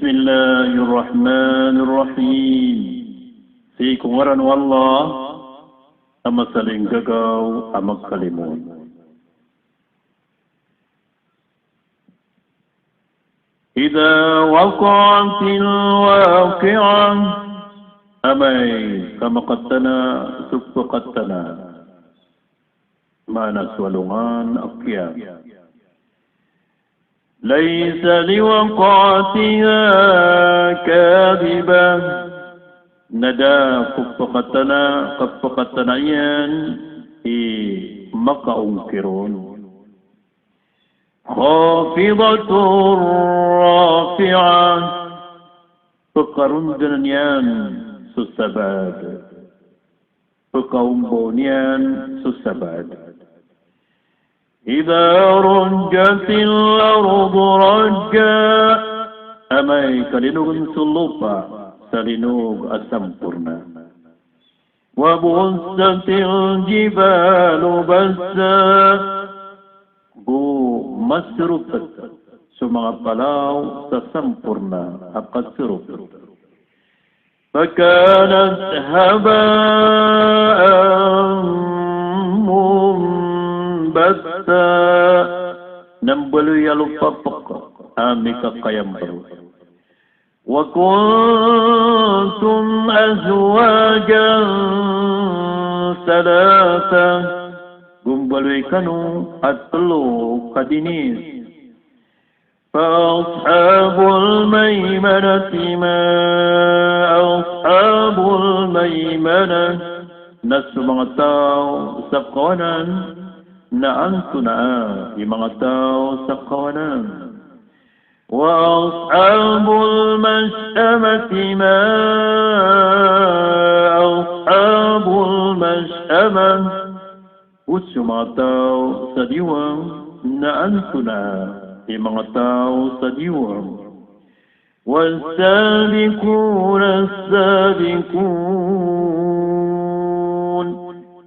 Bismillahirrahmanirrahim. Si kungaran wallah, ama saling gagaw, ama kalimun. Idza waqa'atil waqi'ah, amay kama qattana subqa qattana. Mana swalungan akyat. ليس لوقعتها كاذبة ندا كفقتنا ين مكة أنكرون خافضة رافعة فقرن دنيان سسباد فقوم بونيان سسباد إذا رجت الأرض رجا أمي كلنوغ سلوبا سلنوغ أسمبرنا وبست الجبال بسا بو مسرفت سمع بلاو سسمبرنا أقصرف فكانت هباء basta nambalu yalupapak amika kayambaru wa kuntum azwajan salasa gumbalu kanu atlu kadinis fa ashabul maimanati ma ashabul maimanah nasu mga tao sa kawanan na antuna yung mga tao sa kawanan. Wa ashabul mash'amati ma ashabul mash'amah usu mga tao sa diwang na antuna yung mga tao sa diwang. والسابقون السابقون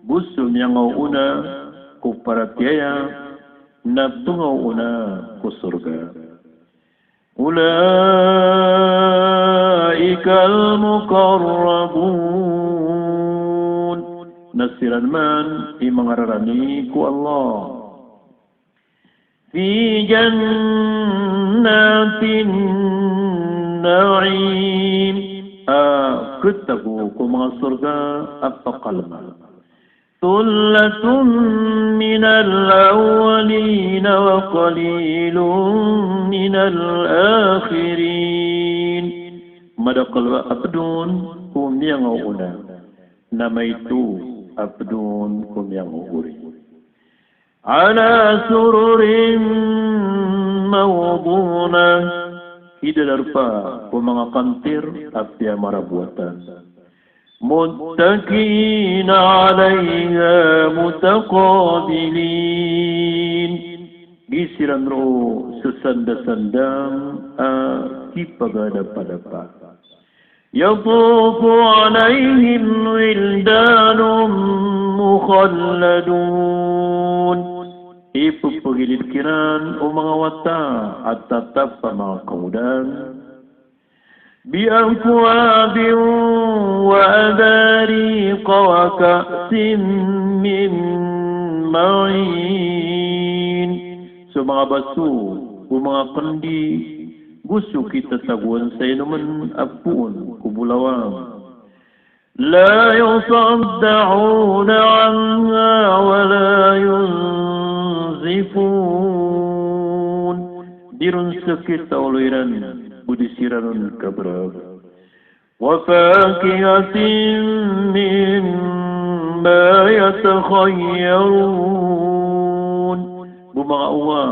busum yang una ku para tiaya na tungaw una ku surga. Ulaikal muqarrabun nasiran man imangararani ku Allah fi jannatin na'im kutabu ku mga surga apa kalma ثلة من الأولين وقليل من الآخرين مدقل أبدون هم ينغونا نميتو أبدون هم ينغوري على سرر موضونة إذا الأرفا ومن قنطر أبيا مربوطا متكئين عليها متقابلين gisiran ro sesanda-sandang kipagada-padapa yatufu alaihim wildanum mukhalladun ipupagilid kiran o mga wata at tatap pa mga kaudan بأكواب وأباريق وكأس من معين سمع بسو ومع قندي gusto kita saguan sa inuman apuun kubulawang لا يصدعون عنها ولا ينزفون dirun sakit tauliran budisiran kabrab وفاكهة مما يتخيرون بمعوا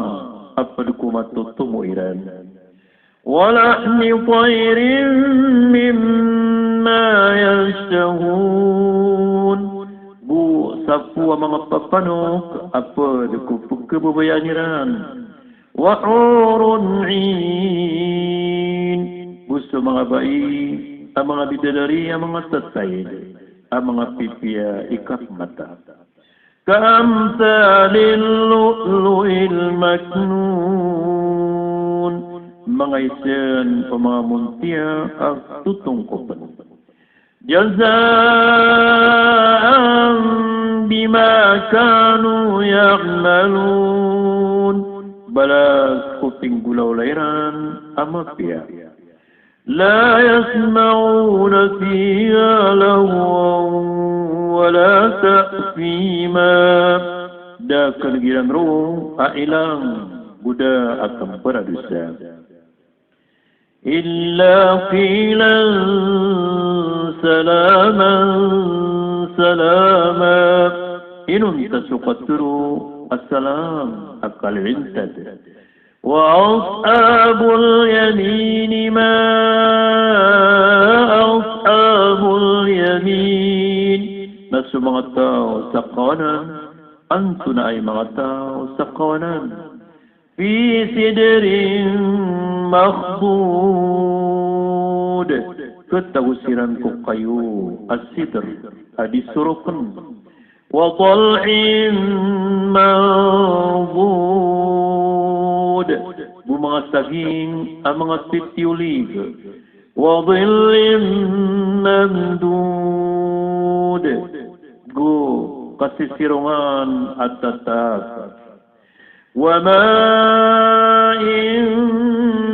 أبدكم التطمئران ولحم طير مما يشتهون بو سفوا مغطفنوك أبدكم فكببيانيران وحور عين gusto mga bayi, ang mga bidadari, ang mga tatay, ang mga pipya, ikakmata. Kaamsalil lu'lu'il maknun, mga isen o mga muntia ang tutungkopan. Jazaan bima kanu ya'malun, balas kuping gulaw layran amapya. لا يسمعون فيها لغوا ولا تأثيما, dakal gilang roh ailang buda akan beradusa. Illa qilan salaman salama, inun tasukaturu assalam akal intad. وأصحاب اليمين ما أصحاب اليمين, nasu mga tao sa kawanan, anto na ay mga tao sa kawanan. Fi sidrin makhdud, katagusiran ko kayo as-sidr adisurukan. Wa tal'in manbud, bumanga saging ang mga titiulig. Wa dhillim mamdud, go kasisirungan at tatak. Wa ma'in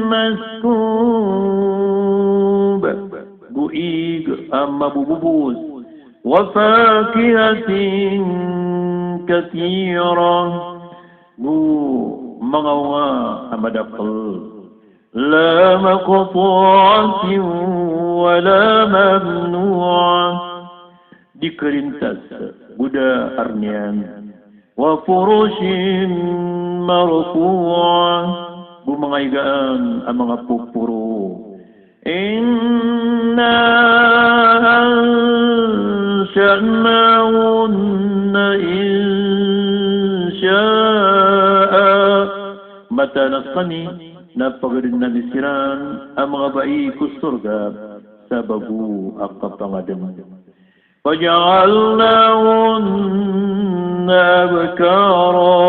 maskub, guig ang mabububus. Wa fakihatin kathirah, mga unga ang madakal. La maqtu'atin wa la mamnu'ah, dikerintas buda arnian. Wa furushin marfu'ah, bumangaigaan ang mga pupuro. Inna ansha'nahunna insha'a, mata na kami na pagrinanisiran ang mga bai ko surga sa bagu ang kapangadam. Paja'alnahunna abkara,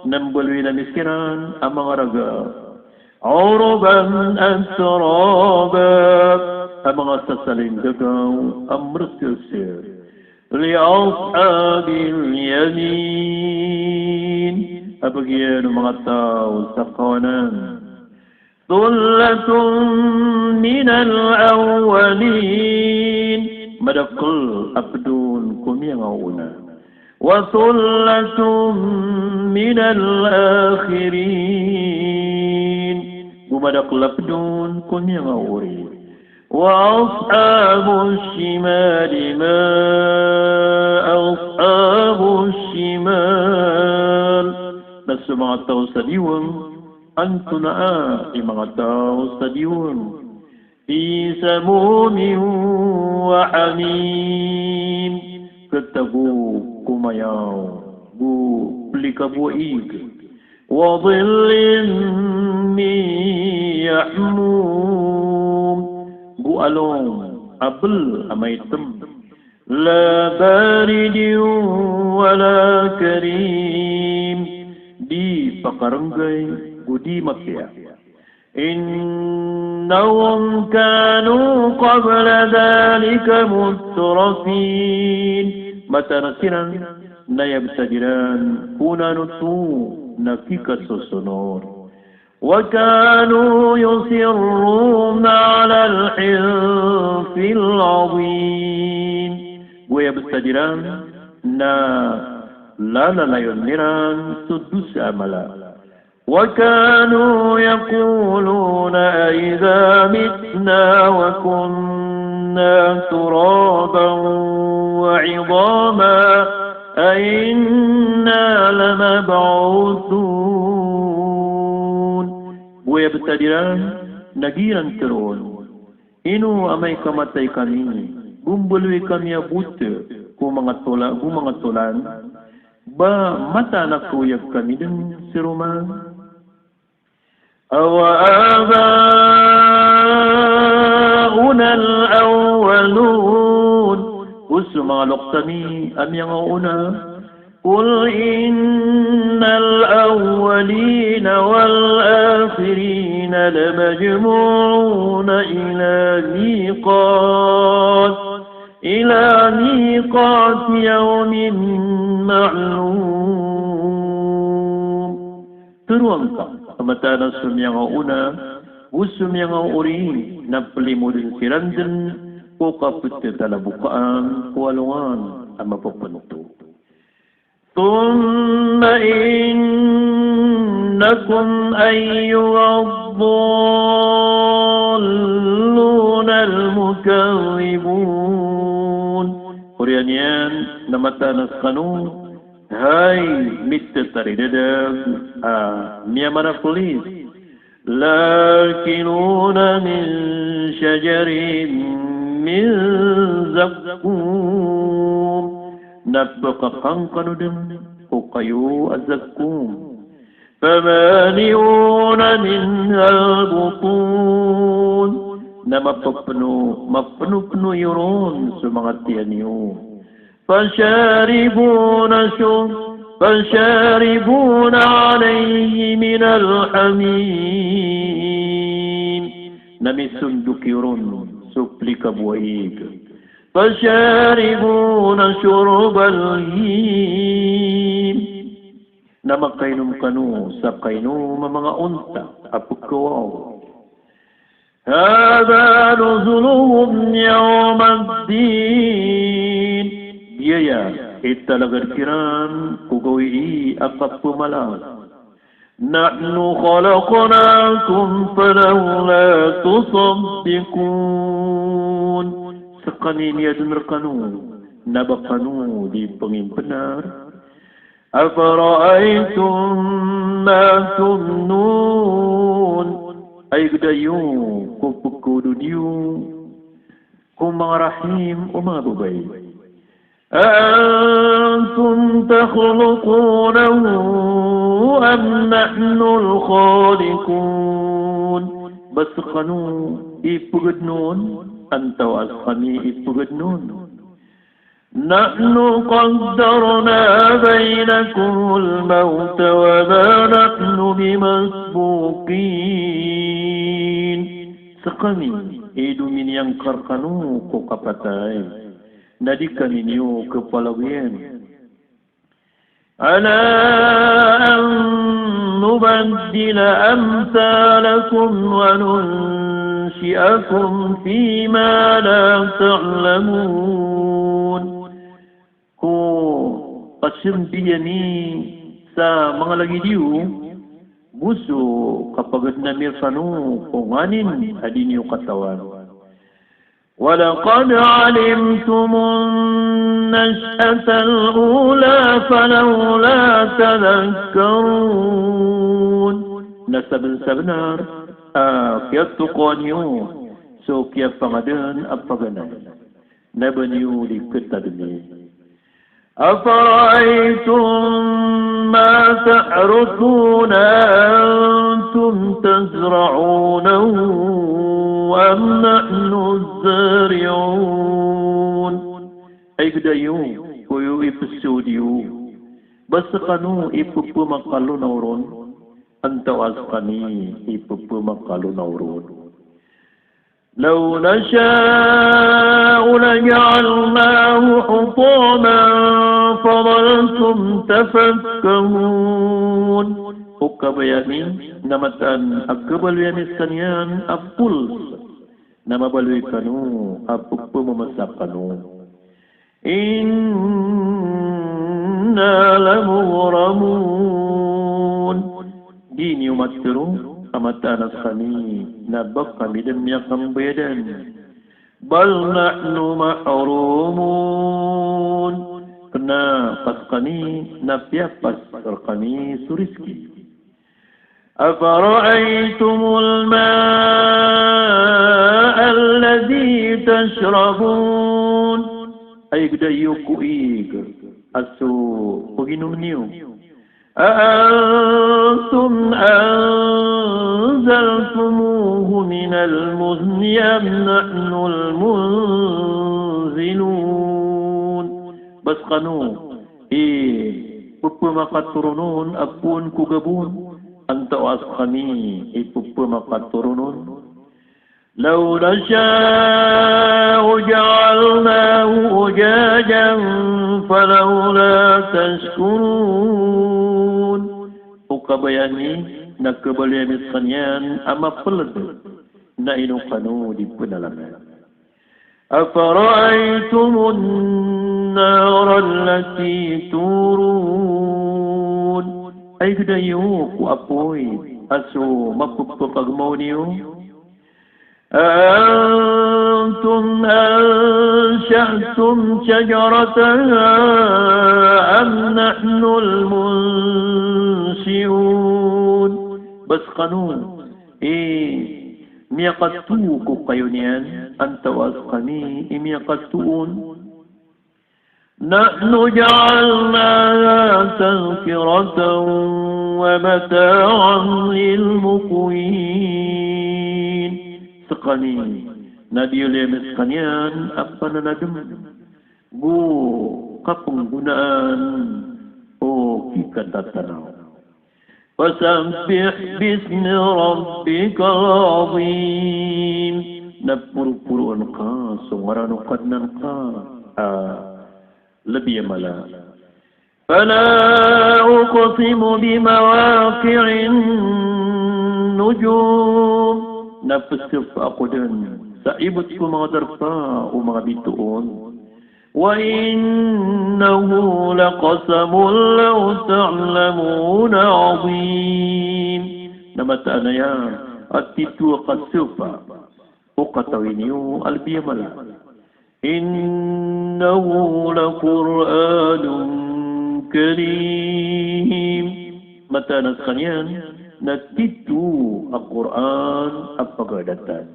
nambalwi na nisiran ang mga raga. Auruban asraba, ang mga sasaling gagaw ang mrusir. Li'ashabil yamin, abagyan ng mga tao sa kawanan. Tullatun minal awwalin, madakal abdun kumiyang una. Wa tullatun minal akhirin, bumadakal abdun kumiyang uri. Wa ashabus shimali ma ashabus shimal, nasu mga tao sa diwang, anto na ay mga tao sa diwang. Fi samumin wa hamim, katabu kumayaw, bu plikabuig. Wa dhillin min ya'mum, bu along abl amaytum. La baridin wala karim, di pakarangay gudi mapya. Innahum kanu qabla dhalika mutrafin, mata nasiran na yabtadiran kunanutu nakikasusunod. وكانوا يصرون على الحنث العظيم, ويبتدران نا لا ينيران سدس أملا. وكانوا يقولون أئذا متنا وكنا ترابا وعظاما أئنا لمبعوثون, ويبتدران nagiran teron, ino amay kamatay kami, gumbulwi kami abut, kung mga tulan, ba mata na kuyag kami din si Roman. Awa abauna al-awwalun, uso mga loktami amyang una, قل إن الأولين والآخرين لمجموعون إلى ميقات يوم معلوم. Teruangkah amatana sumyang una usumyang uri naplimudin sirandin ko kapute talabukaan kualungan ama papanuto. ثم إنكم أيها الضالون المكذبون. Kurianian namata naskanu hai mitte taridada miyamara polis lakinuna min syajarin min zakkum nabqaqan kanudum uqayu azzakum famaniuna minha albutun mapenu yurun semangat tianiu فشاربون عليه من الحميم نمسن دكيرون سبلك بويك فشاربون شرب الهيم nama kainum kanu sa kainum mga unta apukwaw. Hada nuzuluhum yawmaddin. Iya italagar kiran kugawi akap pumalas. Nahnu khalaqnakum falawla tusaddiqun. Sekali niya dengar kanu nabakanu di pengimpenar. أفرأيتم ما تمنون أي قديو كبكوديو هم رحيم وما ببي أأنتم تخلقونه أم نحن الخالقون بس خنو إبغدنون أنت وأسخني إبغدنون نحن قدرنا بينكم الموت وما نحن بمسبوقين. Sekami edu min yang karkanu ko kapatai nadikan ninyo kepalawian ala an nubaddila amsalakum wa nunshi'akum fima la ta'lamun. Ko pasim dia ni sa mga lagi diu buso kapag namirfanu ko nganin adin yung katawan. Walaqad alimtumun nash'atal ula falawla tadhakkarun. Nasaban-sabanar kiyat tukon nyo so kiyat pangadan apaganan nabanyo di ketadmi. أفرأيتم ما تحرثون أنتم تزرعونه أم نحن الزارعون أي قديو كيو إبسوديو بس قانو إبقو مقالو نورون أنت واسقني إبقو مقالو نورون لو نشاء لجعلناه حطاما فظلتم تفكهون. Ukabayani namatan agkabaluyani sanyan apuls namabaluy kanu apukpo mamasak kanu. Inna lamughramun. Dini umatru amatanas kami nabak kami dan miyakam bayadan. Bal nahnu ma'rumun. Kena pas kami napiapas kami suriski. Afara'aytumul ma'a alladhi tashrabun. Ay gdayuku ig aso paginom niyo. أأنتم أنزلتموه من المزن أم نحن المنزلون. بس قانون pupumakaturunun apun kugabun anta was kami ipupumakaturunun لو نشاء جعلناه أجاجا فلولا تشكرون ukabayani nakabalyamis kanyan ama peled na inukanu di penalaman أفرأيتم النار التي تورون أي كدايو وأبوي أسو مكبكبغمونيو أأنتم أنشأتم شجرتها أم نحن المنشئون بس قانون ميقتوك قيونيان أنت وأسقني ميقتون نحن جعلناها تذكرة ومتاعا للمقوين سقني نادي مسقنيان أبنا ندم بو قطن بنان أو كيكا تتناو فسبح باسم ربك العظيم نبر نقا سمرا قد ننقا لبي ملا فلا أقسم بمواقع النجوم نفسف أقدن سعيبتكم غدرفا ومغبتون وإنه لقسم لو تعلمون عظيم نمت أنا يا أتيتو قسوفا وقتوينيو البيملا إنه لقرآن كريم متى نسخنيان نتيتو القرآن أبغدتان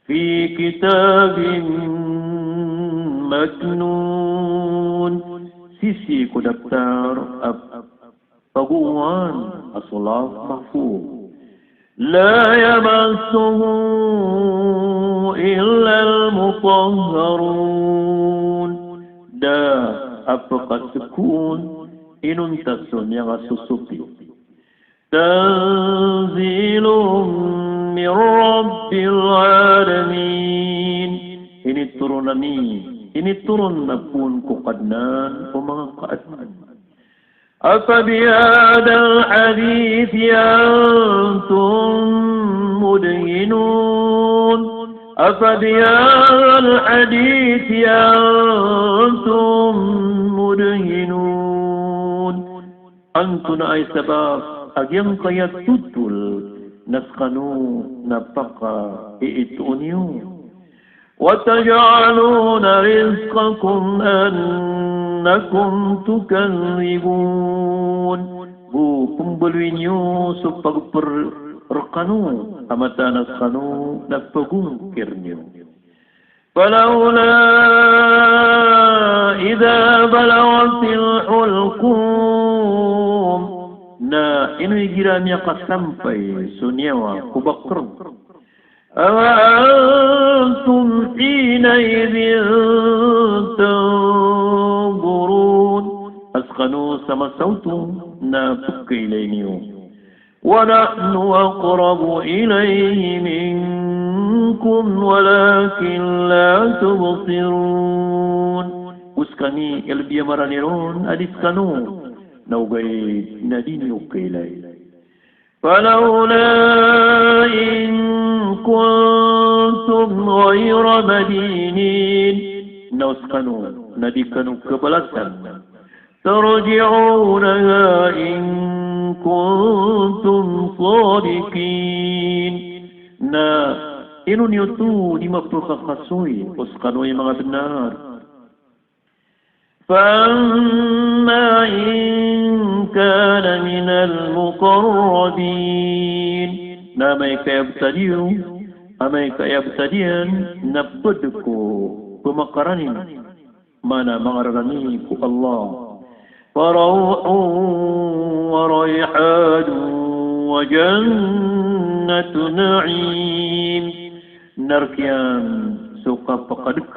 في كتاب مكنون سيسي كدفتار أبغوان الصلاة محفوظ لا يمسه إلا المطهرون دا أبقى سكون إن تسون يغسسوكي تنزيل من رب العالمين ini turun na pun ko kadnan o mga kaadman أفبهذا الحديث أنتم مدهنون أفبهذا الحديث أنتم مدهنون أنتم أي سبب أجيم كي تطل نسخنو نبقى إئتونيو وتجعلون رزقكم أنكم تكذبون بو pembeluinyo supagper rekanu amata naskanu napagum kirnyo فلولا إذا بلغت الحلقوم na inu igiramya kasampay sunyawa kubakr أَوَأَنْتُمْ حِينَئِذٍ تَنْظُرُونَ أَسْقَنُوا سَمَا صَوْتٌ نَافُكَ إِلَيْنِيُ وَنَحْنُ أَقْرَبُ إِلَيْهِ مِنْكُمْ وَلَكِنْ لَا تُبْصِرُونَ أسكني إلبي مرانيرون أدسكنوا نوغي نديني أكيلي فلولا إن كنتم غير مدينين نسكنوا ندكنوا كبلسا ترجعونها إن كنتم صادقين نا إنو نيوتو لما بتوخى خصوي أسكنوا يما بالنار فأما إن كان من المقربين ناميك يبتدئ أميك يبتدئ نبدكو بمقرن مانا مغرنيك الله فروح وريحان وجنة نعيم نركيان سوق فقدك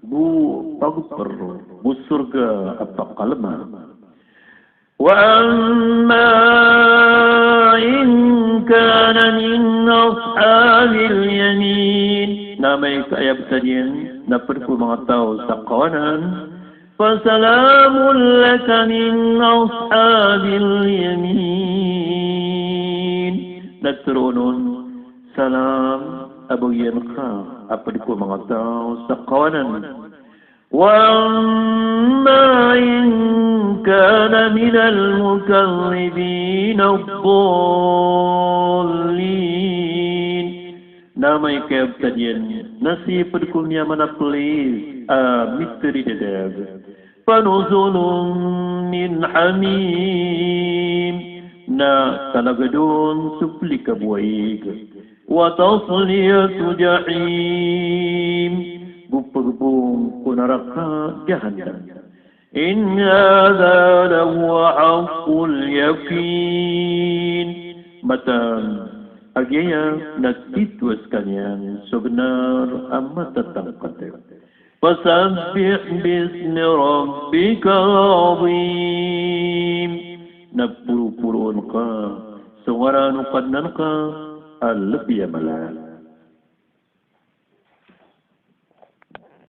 بو تغفر بو سرقة أبقى قلما وأما إن كان من أصحاب اليمين ناميك يبتدين نفرق مغطاو سقونا فسلام لك من أصحاب اليمين نترون سلام أبو ينخا أفرق مغطاو سقونا وأما إن كان من المكذبين الضالين نامي كابتدين نصيب الكل من أبليس مستري داب فنزل من حميم نا تلقدون سفلك بويك وتصلية جحيم بفربون كنرقا جهنم إن هذا لهو حق اليقين متى أجيا نتيت وسكنيان سبنار أما تتنقطع فسبح باسم ربك العظيم نبرو برونقا سوران قدنقا اللبي ملال